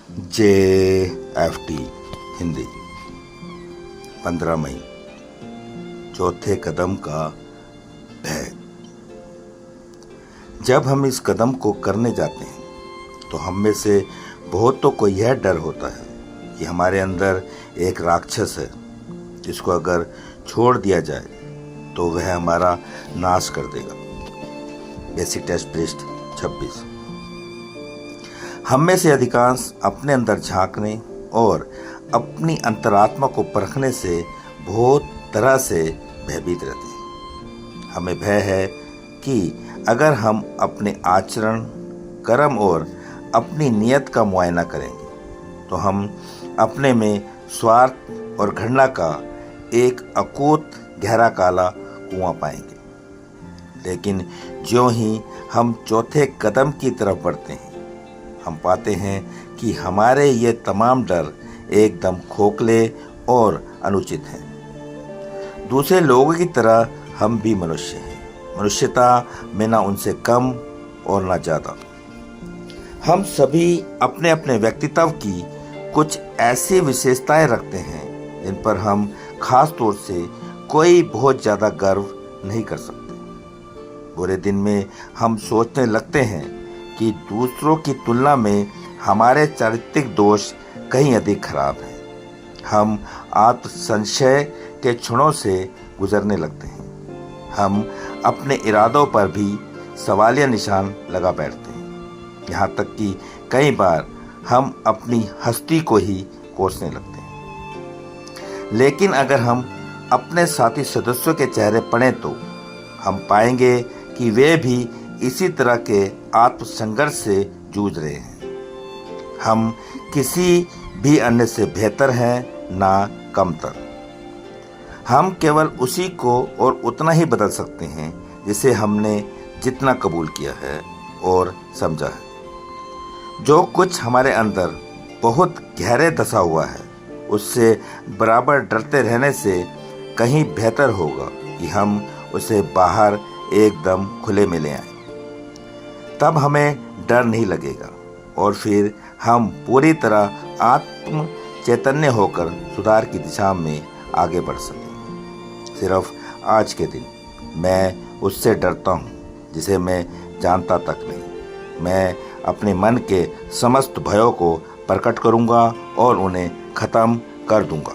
JFT Hindi 15 मई। चौथे कदम का भय। जब हम इस कदम को करने जाते हैं तो हम में से बहुतों को यह डर होता है कि हमारे अंदर एक राक्षस है जिसको अगर छोड़ दिया जाए तो वह हमारा नाश कर देगा। बेसिक टेस्ट पृष्ठ 26। हम में से अधिकांश अपने अंदर झांकने और अपनी अंतरात्मा को परखने से बहुत तरह से भयभीत रहते हैं। हमें भय है कि अगर हम अपने आचरण, कर्म और अपनी नीयत का मुआयना करेंगे तो हम अपने में स्वार्थ और घृणा का एक अकूत गहरा काला कुआं पाएंगे। लेकिन ज्यों ही हम चौथे कदम की तरफ बढ़ते हैं, हम पाते हैं कि हमारे ये तमाम डर एकदम खोखले और अनुचित हैं। दूसरे लोगों की तरह हम भी मनुष्य हैं, मनुष्यता में ना उनसे कम और ना ज़्यादा। हम सभी अपने अपने व्यक्तित्व की कुछ ऐसी विशेषताएं रखते हैं जिन पर हम खास तौर से कोई बहुत ज़्यादा गर्व नहीं कर सकते। बुरे दिन में हम सोचने लगते हैं कि दूसरों की तुलना में हमारे चारित्रिक दोष कहीं अधिक खराब हैं। हम आत्मसंशय के क्षणों से गुजरने लगते हैं। हम अपने इरादों पर भी सवालिया निशान लगा बैठते हैं। यहाँ तक कि कई बार हम अपनी हस्ती को ही कोसने लगते हैं। लेकिन अगर हम अपने साथी सदस्यों के चेहरे पढ़ें तो हम पाएंगे कि वे भी इसी तरह के आत्मसंघर्ष से जूझ रहे हैं। हम किसी भी अन्य से बेहतर हैं ना कमतर। हम केवल उसी को और उतना ही बदल सकते हैं जिसे हमने जितना कबूल किया है और समझा है। जो कुछ हमारे अंदर बहुत गहरे धंसा हुआ है उससे बराबर डरते रहने से कहीं बेहतर होगा कि हम उसे बाहर एकदम खुले में ले आएं। तब हमें डर नहीं लगेगा और फिर हम पूरी तरह आत्म चैतन्य होकर सुधार की दिशा में आगे बढ़ सकेंगे। सिर्फ आज के दिन मैं उससे डरता हूँ जिसे मैं जानता तक नहीं। मैं अपने मन के समस्त भयों को प्रकट करूँगा और उन्हें ख़त्म कर दूँगा।